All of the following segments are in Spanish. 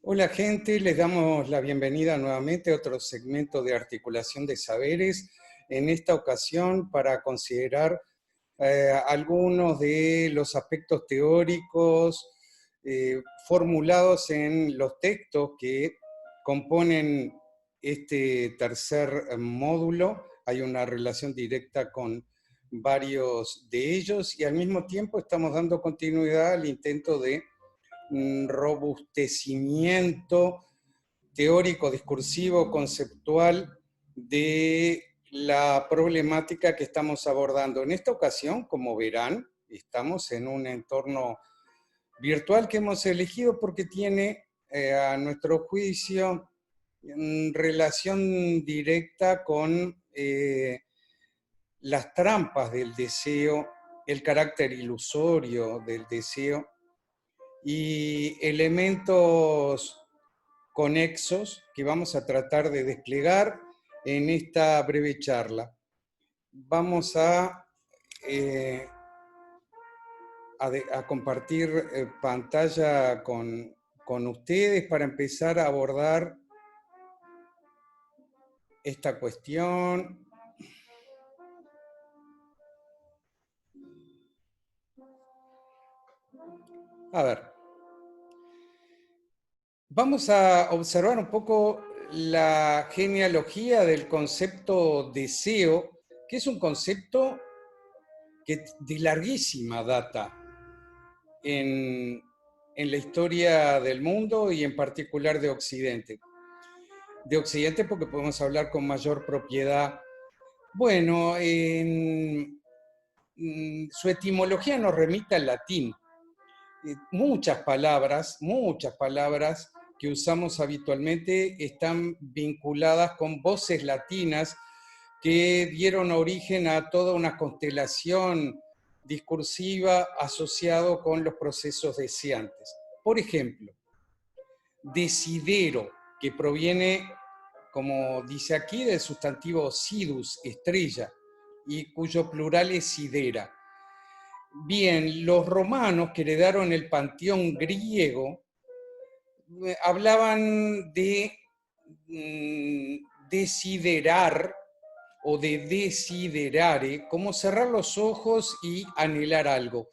Hola gente, les damos la bienvenida nuevamente a otro segmento de articulación de saberes, en esta ocasión para considerar algunos de los aspectos teóricos formulados en los textos que componen este tercer módulo. Hay una relación directa con varios de ellos y al mismo tiempo estamos dando continuidad al intento de robustecimiento teórico, discursivo, conceptual de la problemática que estamos abordando. En esta ocasión, como verán, estamos en un entorno virtual que hemos elegido porque tiene, a nuestro juicio, relación directa con las trampas del deseo, el carácter ilusorio del deseo y elementos conexos que vamos a tratar de desplegar en esta breve charla. Vamos a compartir pantalla con ustedes para empezar a abordar esta cuestión. A ver, vamos a observar un poco la genealogía del concepto deseo, que es un concepto que de larguísima data en la historia del mundo y en particular de Occidente. De Occidente porque podemos hablar con mayor propiedad. Bueno, su etimología nos remite al latín. Muchas palabras que usamos habitualmente están vinculadas con voces latinas que dieron origen a toda una constelación discursiva asociado con los procesos deseantes. Por ejemplo, desidero, que proviene, como dice aquí, del sustantivo sidus, estrella, y cuyo plural es sidera. Bien, los romanos que heredaron el panteón griego hablaban de desiderar o de desiderare, como cerrar los ojos y anhelar algo.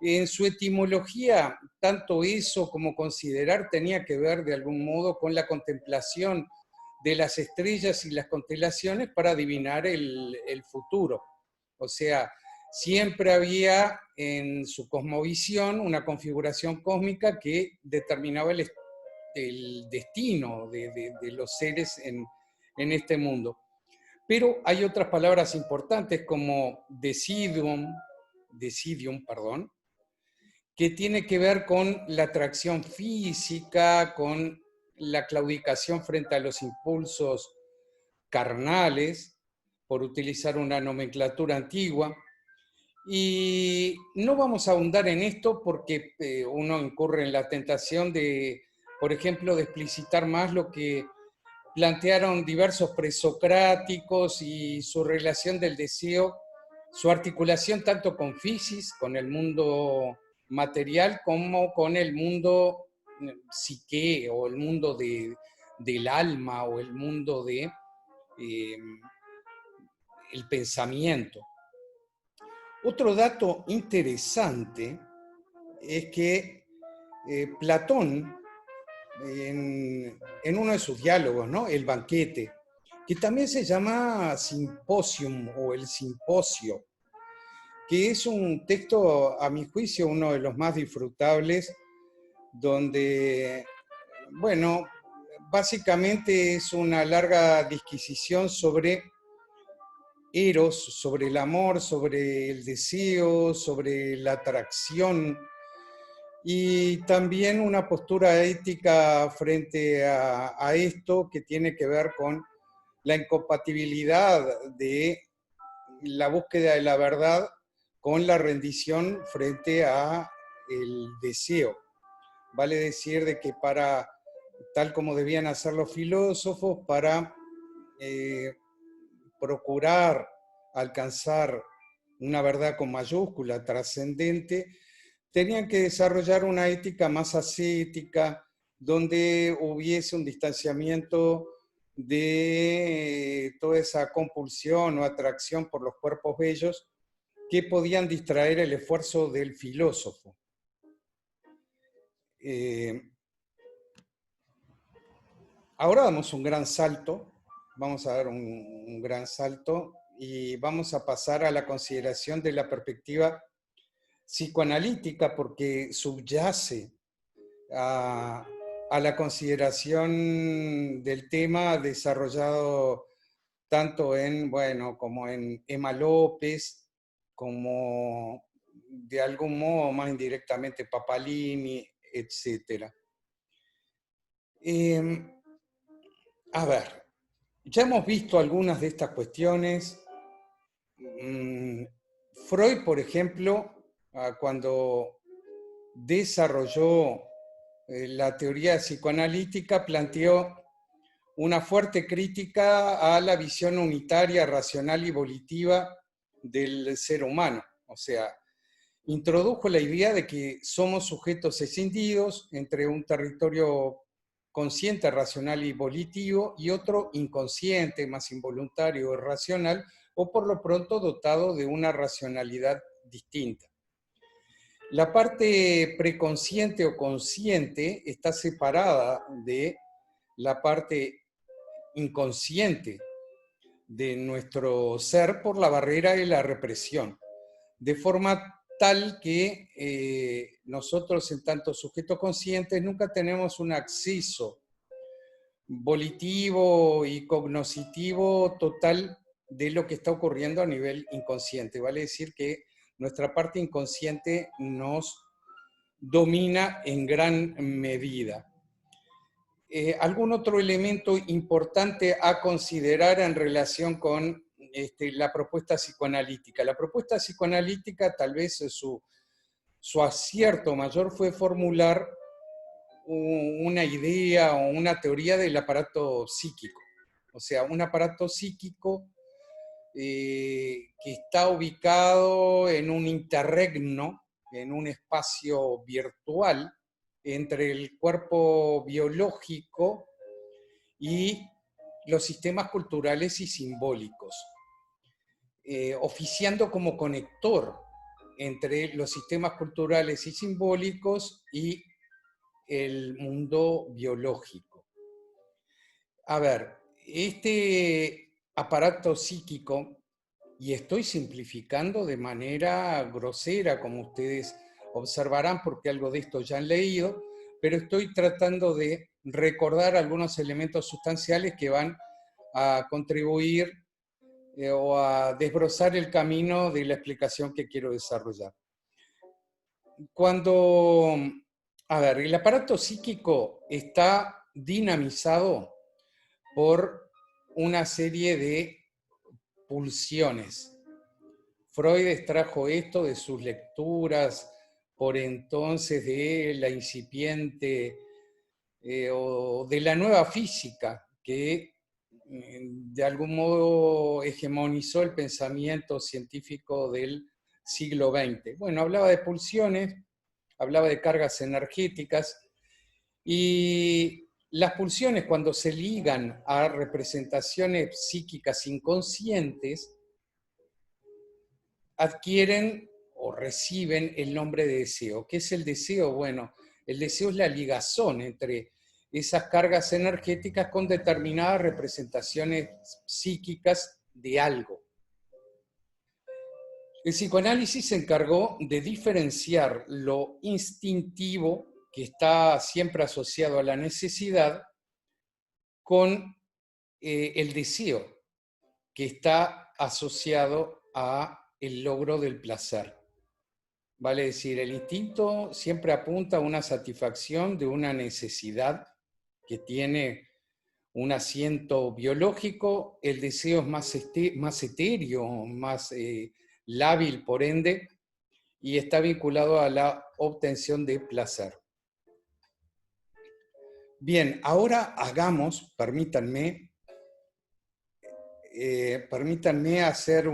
En su etimología, tanto eso como considerar tenía que ver de algún modo con la contemplación de las estrellas y las constelaciones para adivinar el futuro. O sea, siempre había en su cosmovisión una configuración cósmica que determinaba el destino de los seres en este mundo. Pero hay otras palabras importantes como decidium, que tiene que ver con la atracción física, con la claudicación frente a los impulsos carnales, por utilizar una nomenclatura antigua. Y no vamos a ahondar en esto porque uno incurre en la tentación de, por ejemplo, de explicitar más lo que plantearon diversos presocráticos y su relación del deseo, su articulación tanto con Fisis, con el mundo material, como con el mundo psique o el mundo del alma o el mundo del pensamiento. Otro dato interesante es que Platón, en uno de sus diálogos, ¿no? El banquete, que también se llama Simposium o el Simposio, que es un texto, a mi juicio, uno de los más disfrutables, donde, bueno, básicamente es una larga disquisición sobre Eros, sobre el amor, sobre el deseo, sobre la atracción, y también una postura ética frente a esto que tiene que ver con la incompatibilidad de la búsqueda de la verdad con la rendición frente a el deseo. Vale decir de que para, tal como debían hacer los filósofos, para procurar alcanzar una verdad con mayúscula, trascendente, tenían que desarrollar una ética más ascética, donde hubiese un distanciamiento de toda esa compulsión o atracción por los cuerpos bellos que podían distraer el esfuerzo del filósofo. Ahora damos un gran salto, vamos a dar un gran salto y vamos a pasar a la consideración de la perspectiva psicoanalítica, porque subyace a la consideración del tema desarrollado tanto en, bueno, como en Emma López, como de algún modo más indirectamente Papalini, etc. A ver, ya hemos visto algunas de estas cuestiones. Freud, por ejemplo, cuando desarrolló la teoría psicoanalítica, planteó una fuerte crítica a la visión unitaria, racional y volitiva del ser humano. O sea, introdujo la idea de que somos sujetos escindidos entre un territorio consciente, racional y volitivo y otro inconsciente, más involuntario o irracional, o por lo pronto dotado de una racionalidad distinta. La parte preconsciente o consciente está separada de la parte inconsciente de nuestro ser por la barrera de la represión, de forma tal que nosotros, en tanto sujetos conscientes, nunca tenemos un acceso volitivo y cognoscitivo total de lo que está ocurriendo a nivel inconsciente. Vale decir que nuestra parte inconsciente nos domina en gran medida. ¿Algún otro elemento importante a considerar en relación con la propuesta psicoanalítica? La propuesta psicoanalítica, tal vez su acierto mayor fue formular una idea o una teoría del aparato psíquico. O sea, un aparato psíquico que está ubicado en un interregno, en un espacio virtual, entre el cuerpo biológico y los sistemas culturales y simbólicos, oficiando como conector entre los sistemas culturales y simbólicos y el mundo biológico. A ver, este aparato psíquico, y estoy simplificando de manera grosera, como ustedes observarán, porque algo de esto ya han leído, pero estoy tratando de recordar algunos elementos sustanciales que van a contribuir o a desbrozar el camino de la explicación que quiero desarrollar. A ver, el aparato psíquico está dinamizado por una serie de pulsiones. Freud extrajo esto de sus lecturas, por entonces de la incipiente o de la nueva física, que de algún modo hegemonizó el pensamiento científico del siglo XX. Bueno, hablaba de pulsiones, hablaba de cargas energéticas, y las pulsiones, cuando se ligan a representaciones psíquicas inconscientes, adquieren o reciben el nombre de deseo. ¿Qué es el deseo? Bueno, el deseo es la ligazón entre esas cargas energéticas con determinadas representaciones psíquicas de algo. El psicoanálisis se encargó de diferenciar lo instintivo, que está siempre asociado a la necesidad, con el deseo, que está asociado a el logro del placer. Vale decir, el instinto siempre apunta a una satisfacción de una necesidad que tiene un asiento biológico, el deseo es más etéreo, más lábil por ende, y está vinculado a la obtención de placer. Bien, ahora permítanme hacer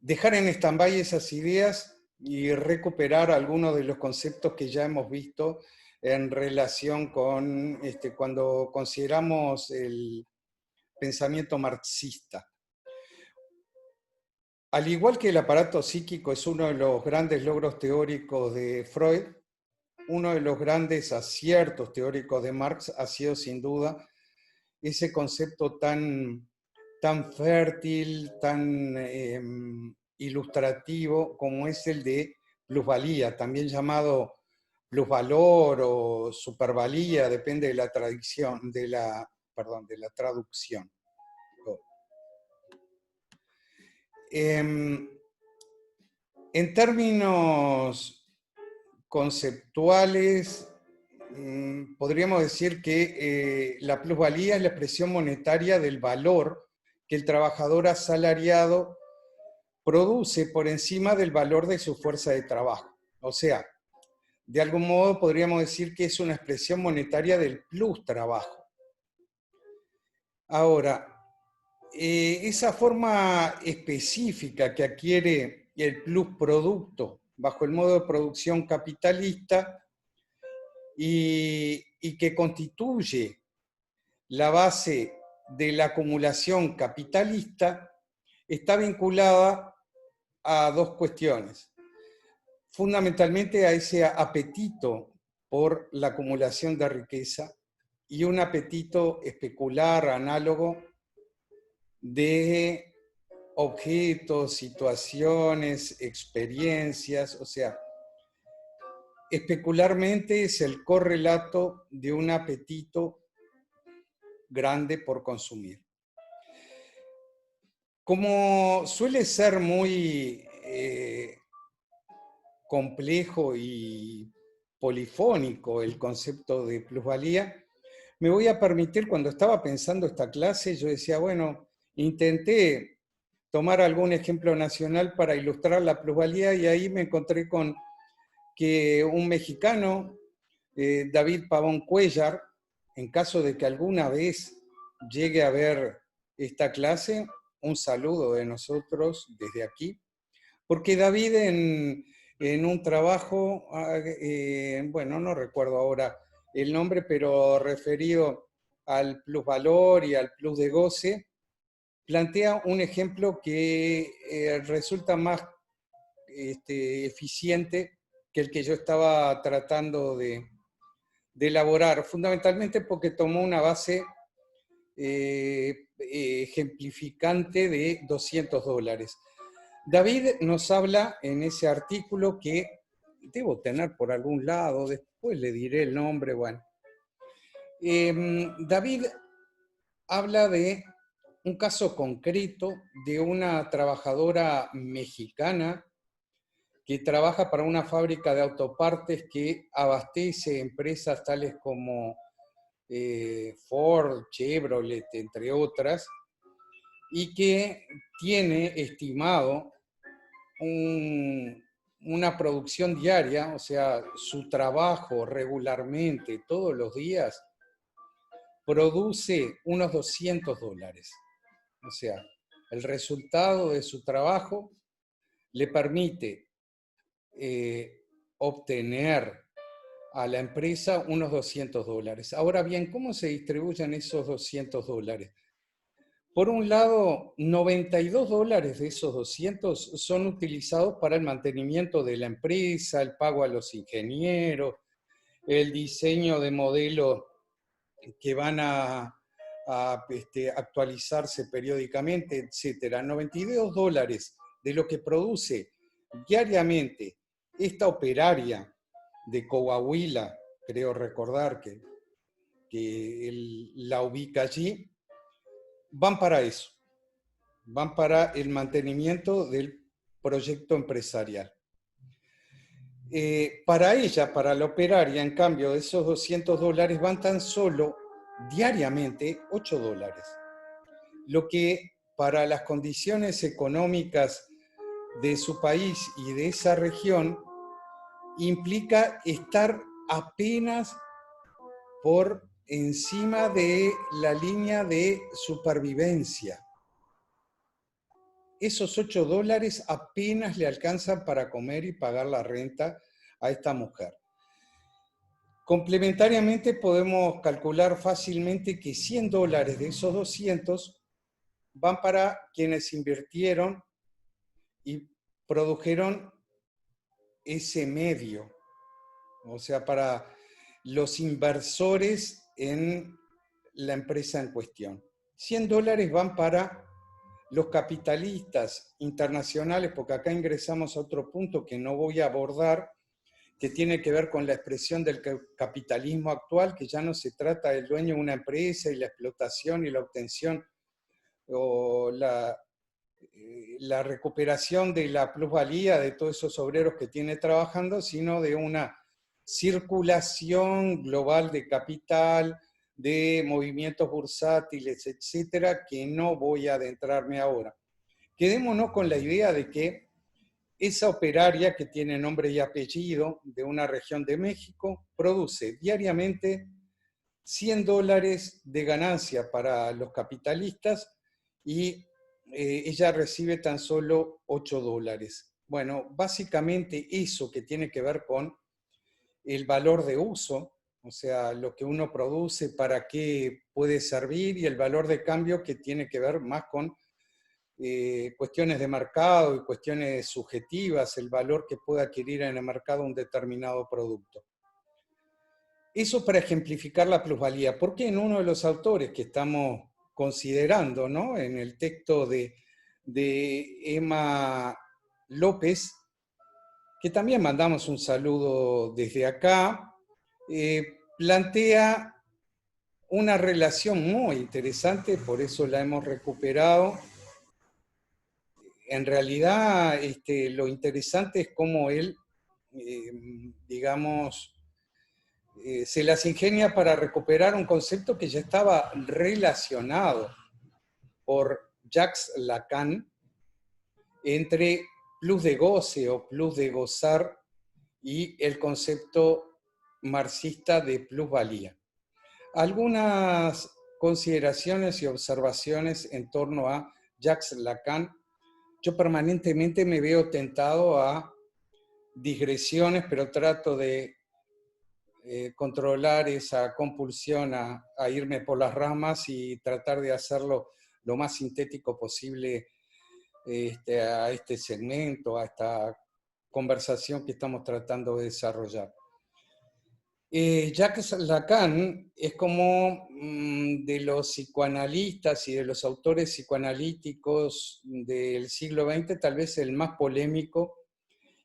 dejar en stand-by esas ideas y recuperar algunos de los conceptos que ya hemos visto en relación con cuando consideramos el pensamiento marxista. Al igual que el aparato psíquico es uno de los grandes logros teóricos de Freud, uno de los grandes aciertos teóricos de Marx ha sido sin duda ese concepto tan fértil, tan ilustrativo como es el de plusvalía, también llamado plusvalor o supervalía, depende de la tradición, de la traducción. En términos conceptuales, podríamos decir que la plusvalía es la expresión monetaria del valor que el trabajador asalariado produce por encima del valor de su fuerza de trabajo. O sea, de algún modo podríamos decir que es una expresión monetaria del plus trabajo. Ahora, esa forma específica que adquiere el plus producto bajo el modo de producción capitalista y que constituye la base de la acumulación capitalista, está vinculada a dos cuestiones. Fundamentalmente a ese apetito por la acumulación de riqueza y un apetito especular, análogo, de objetos, situaciones, experiencias, o sea, especularmente es el correlato de un apetito grande por consumir. Como suele ser muy complejo y polifónico el concepto de plusvalía, me voy a permitir, cuando estaba pensando esta clase, yo decía, bueno, intenté tomar algún ejemplo nacional para ilustrar la plusvalía y ahí me encontré con que un mexicano, David Pavón Cuéllar, en caso de que alguna vez llegue a ver esta clase, un saludo de nosotros desde aquí, porque David en un trabajo, bueno, no recuerdo ahora el nombre, pero referido al plusvalor y al plus de goce, plantea un ejemplo que resulta más eficiente que el que yo estaba tratando de elaborar, fundamentalmente porque tomó una base ejemplificante de $200. David nos habla en ese artículo que debo tener por algún lado, después le diré el nombre, bueno. David habla de un caso concreto de una trabajadora mexicana que trabaja para una fábrica de autopartes que abastece empresas tales como Ford, Chevrolet, entre otras, y que tiene estimado una producción diaria, o sea, su trabajo regularmente, todos los días, produce unos $200. O sea, el resultado de su trabajo le permite obtener a la empresa unos $200. Ahora bien, ¿cómo se distribuyen esos $200? Por un lado, $92 de esos 200 son utilizados para el mantenimiento de la empresa, el pago a los ingenieros, el diseño de modelos que van a actualizarse periódicamente, etc. $92 de lo que produce diariamente esta operaria de Coahuila, creo recordar que la ubica allí, van para eso, van para el mantenimiento del proyecto empresarial. Para ella, para la operaria, en cambio, de esos $200 van tan solo diariamente $8, lo que para las condiciones económicas de su país y de esa región implica estar apenas por encima de la línea de supervivencia. Esos $8 apenas le alcanzan para comer y pagar la renta a esta mujer. Complementariamente podemos calcular fácilmente que $100 de esos 200 van para quienes invirtieron y produjeron ese medio, o sea, para los inversores en la empresa en cuestión. $100 van para los capitalistas internacionales, porque acá ingresamos a otro punto que no voy a abordar, que tiene que ver con la expresión del capitalismo actual, que ya no se trata del dueño de una empresa y la explotación y la obtención o la recuperación de la plusvalía de todos esos obreros que tiene trabajando, sino de una circulación global de capital, de movimientos bursátiles, etcétera, que no voy a adentrarme ahora. Quedémonos con la idea de que esa operaria que tiene nombre y apellido de una región de México produce diariamente $100 de ganancia para los capitalistas y ella recibe tan solo $8. Bueno, básicamente eso que tiene que ver con el valor de uso, o sea, lo que uno produce, para qué puede servir, y el valor de cambio, que tiene que ver más con cuestiones de mercado y cuestiones subjetivas, el valor que puede adquirir en el mercado un determinado producto. Eso para ejemplificar la plusvalía, porque en uno de los autores que estamos considerando, ¿no?, en el texto de Emma López, que también mandamos un saludo desde acá, plantea una relación muy interesante, por eso la hemos recuperado. En realidad, lo interesante es cómo él, digamos, se las ingenia para recuperar un concepto que ya estaba relacionado por Jacques Lacan entre plus de goce o plus de gozar y el concepto marxista de plusvalía. Algunas consideraciones y observaciones en torno a Jacques Lacan. Yo permanentemente me veo tentado a digresiones, pero trato de controlar esa compulsión a irme por las ramas y tratar de hacerlo lo más sintético posible a este segmento, a esta conversación que estamos tratando de desarrollar. Jacques Lacan es como de los psicoanalistas y de los autores psicoanalíticos del siglo XX, tal vez el más polémico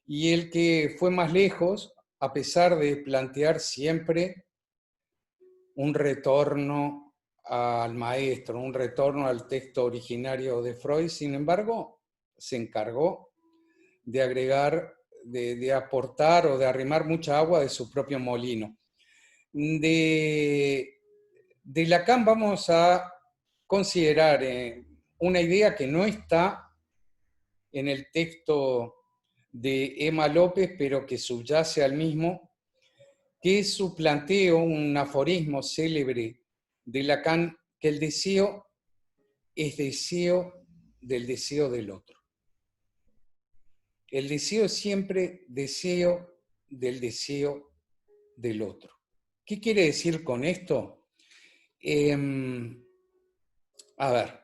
y el que fue más lejos, a pesar de plantear siempre un retorno al maestro, un retorno al texto originario de Freud. Sin embargo, se encargó de agregar, de aportar o de arrimar mucha agua de su propio molino. De Lacan vamos a considerar una idea que no está en el texto de Emma López, pero que subyace al mismo, que es su planteo, un aforismo célebre de Lacan, que el deseo es deseo del deseo del otro. El deseo es siempre deseo del deseo del otro. ¿Qué quiere decir con esto? A ver,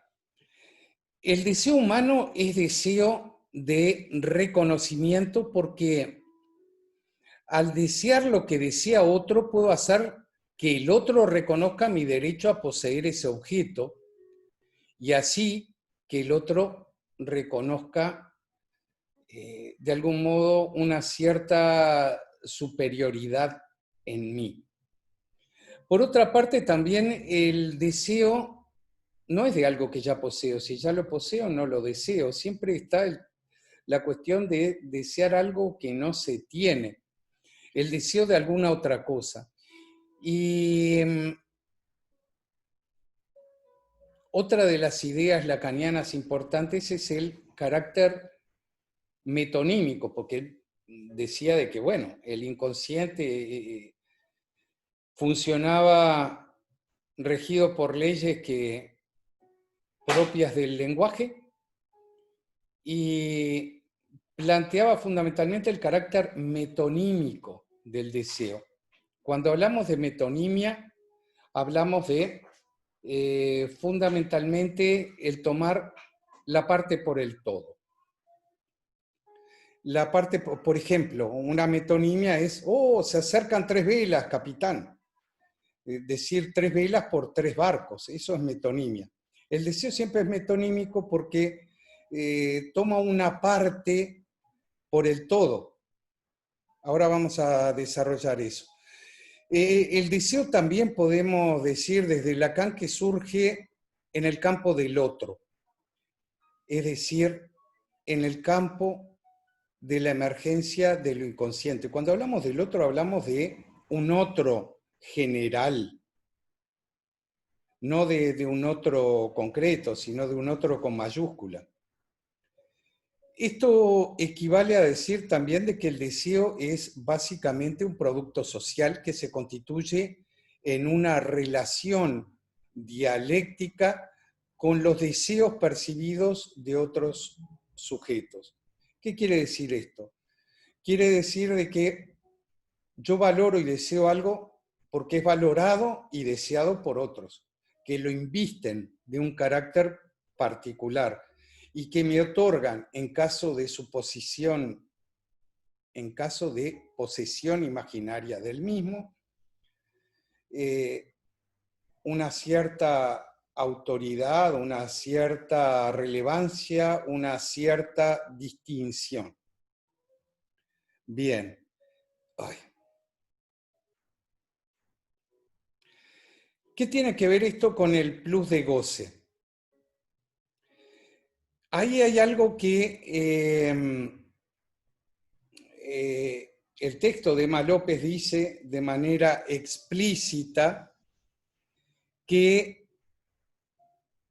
el deseo humano es deseo de reconocimiento, porque al desear lo que desea otro, puedo hacer que el otro reconozca mi derecho a poseer ese objeto, y así que el otro reconozca de algún modo una cierta superioridad en mí. Por otra parte, también el deseo no es de algo que ya poseo. Si ya lo poseo, no lo deseo. Siempre está la cuestión de desear algo que no se tiene, el deseo de alguna otra cosa. Y otra de las ideas lacanianas importantes es el carácter metonímico, porque él decía de que, bueno, el inconsciente funcionaba regido por leyes propias del lenguaje, y planteaba fundamentalmente el carácter metonímico del deseo. Cuando hablamos de metonimia, hablamos de fundamentalmente el tomar la parte por el todo. La parte, por ejemplo, una metonimia es, oh, se acercan 3 velas, capitán. Decir 3 velas por 3 barcos, eso es metonimia. El deseo siempre es metonímico porque toma una parte por el todo. Ahora vamos a desarrollar eso. El deseo también podemos decir desde Lacan que surge en el campo del otro, es decir, en el campo de la emergencia de lo inconsciente. Cuando hablamos del otro, hablamos de un otro general, no de un otro concreto, sino de un otro con mayúscula. Esto equivale a decir también de que el deseo es básicamente un producto social que se constituye en una relación dialéctica con los deseos percibidos de otros sujetos. ¿Qué quiere decir esto? Quiere decir de que yo valoro y deseo algo porque es valorado y deseado por otros, que lo invisten de un carácter particular y que me otorgan, en caso de su posición, en caso de posesión imaginaria del mismo, una cierta autoridad, una cierta relevancia, una cierta distinción. Bien. Ay. ¿Qué tiene que ver esto con el plus de goce? Ahí hay algo que el texto de Emma López dice de manera explícita que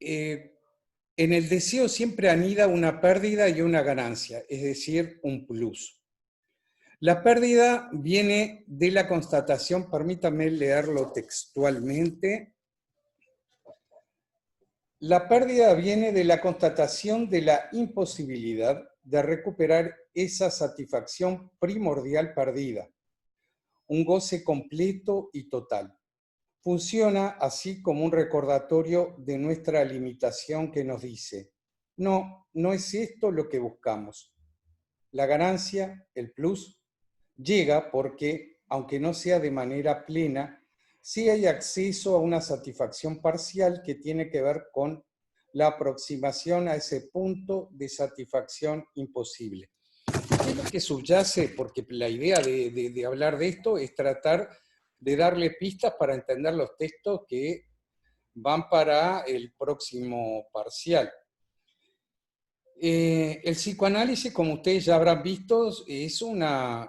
en el deseo siempre anida una pérdida y una ganancia, es decir, un plus. La pérdida viene de la constatación, permítame leerlo textualmente. La pérdida viene de la constatación de la imposibilidad de recuperar esa satisfacción primordial perdida, un goce completo y total. Funciona así como un recordatorio de nuestra limitación que nos dice, no, no es esto lo que buscamos. La ganancia, el plus, llega porque, aunque no sea de manera plena, sí hay acceso a una satisfacción parcial que tiene que ver con la aproximación a ese punto de satisfacción imposible. ¿Qué es lo que subyace? Porque la idea de hablar de esto es tratar de darle pistas para entender los textos que van para el próximo parcial. El psicoanálisis, como ustedes ya habrán visto, es una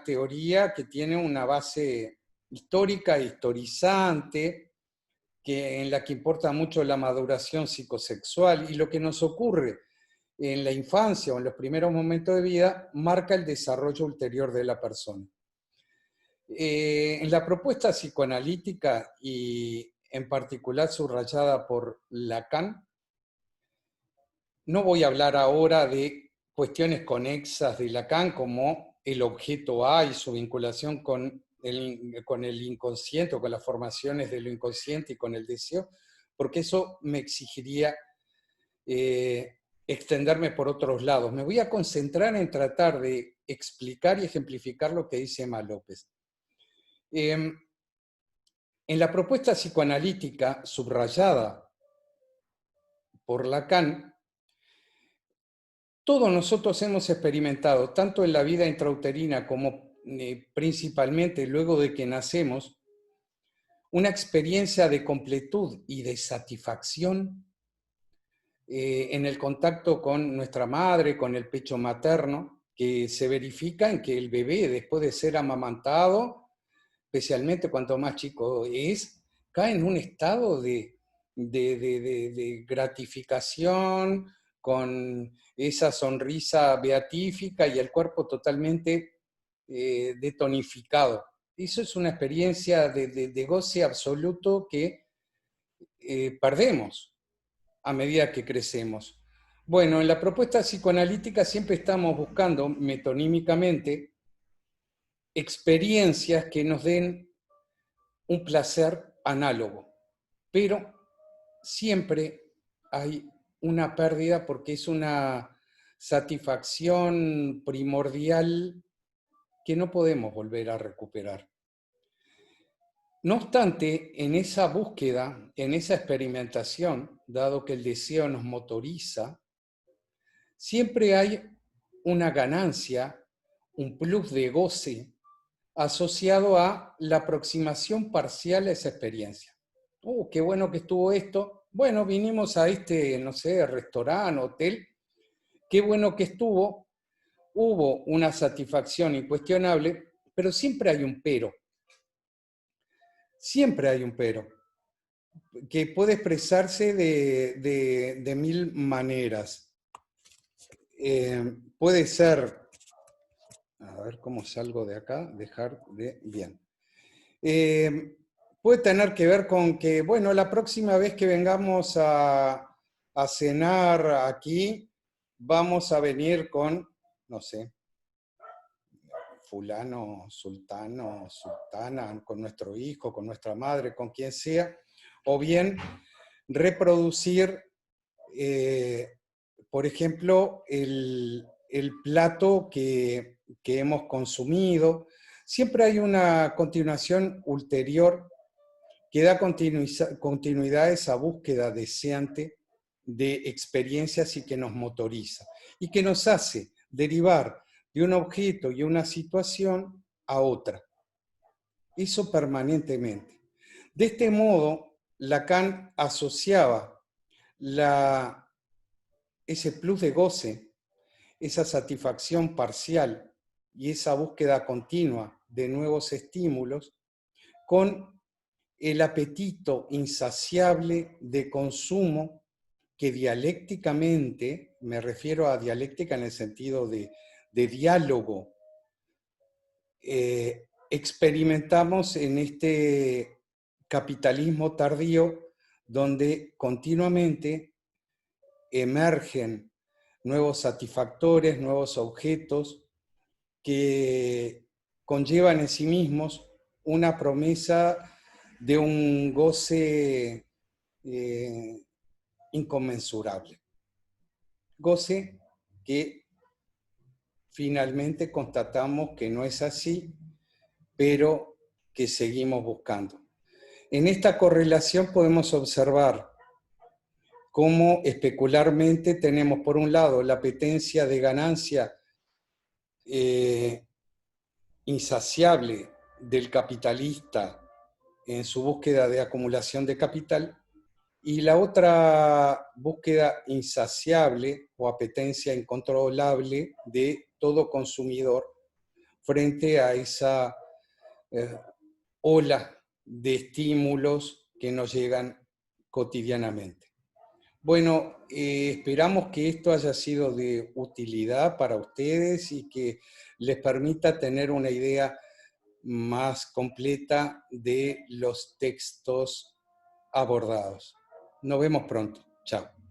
teoría que tiene una base histórica, historizante, en la que importa mucho la maduración psicosexual, y lo que nos ocurre en la infancia o en los primeros momentos de vida marca el desarrollo ulterior de la persona. En la propuesta psicoanalítica, y en particular subrayada por Lacan, no voy a hablar ahora de cuestiones conexas de Lacan como el objeto A y su vinculación con el inconsciente o con las formaciones de lo inconsciente y con el deseo, porque eso me exigiría extenderme por otros lados. Me voy a concentrar en tratar de explicar y ejemplificar lo que dice Emma López. En la propuesta psicoanalítica subrayada por Lacan, todos nosotros hemos experimentado, tanto en la vida intrauterina como principalmente luego de que nacemos, una experiencia de completud y de satisfacción en el contacto con nuestra madre, con el pecho materno, que se verifica en que el bebé, después de ser amamantado, especialmente cuanto más chico es, cae en un estado de gratificación, con esa sonrisa beatífica y el cuerpo totalmente detonificado. Eso es una experiencia de goce absoluto que perdemos a medida que crecemos. Bueno, en la propuesta psicoanalítica siempre estamos buscando metonímicamente experiencias que nos den un placer análogo, pero siempre hay una pérdida porque es una satisfacción primordial que no podemos volver a recuperar. No obstante, en esa búsqueda, en esa experimentación, dado que el deseo nos motoriza, siempre hay una ganancia, un plus de goce asociado a la aproximación parcial a esa experiencia. Qué bueno que estuvo esto. Bueno, vinimos a este, no sé, restaurante, hotel. Qué bueno que estuvo. Hubo una satisfacción incuestionable, pero siempre hay un pero. Siempre hay un pero, que puede expresarse de mil maneras. Puede ser, a ver cómo salgo de acá, dejar de, bien. Puede tener que ver con que, bueno, la próxima vez que vengamos a cenar aquí, vamos a venir con, no sé, fulano, sultano, sultana, con nuestro hijo, con nuestra madre, con quien sea, o bien reproducir, por ejemplo, el plato que hemos consumido. Siempre hay una continuación ulterior que da continuidad a esa búsqueda deseante de experiencias y que nos motoriza y que nos hace derivar de un objeto y una situación a otra. Eso permanentemente. De este modo, Lacan asociaba ese plus de goce, esa satisfacción parcial y esa búsqueda continua de nuevos estímulos con el apetito insaciable de consumo que dialécticamente, me refiero a dialéctica en el sentido de diálogo, experimentamos en este capitalismo tardío donde continuamente emergen nuevos satisfactores, nuevos objetos que conllevan en sí mismos una promesa de un goce inconmensurable. Goce que finalmente constatamos que no es así, pero que seguimos buscando. En esta correlación podemos observar cómo especularmente tenemos, por un lado, la apetencia de ganancia insaciable del capitalista en su búsqueda de acumulación de capital, y la otra búsqueda insaciable o apetencia incontrolable de todo consumidor frente a esa ola de estímulos que nos llegan cotidianamente. Bueno, esperamos que esto haya sido de utilidad para ustedes y que les permita tener una idea más completa de los textos abordados. Nos vemos pronto. Chao.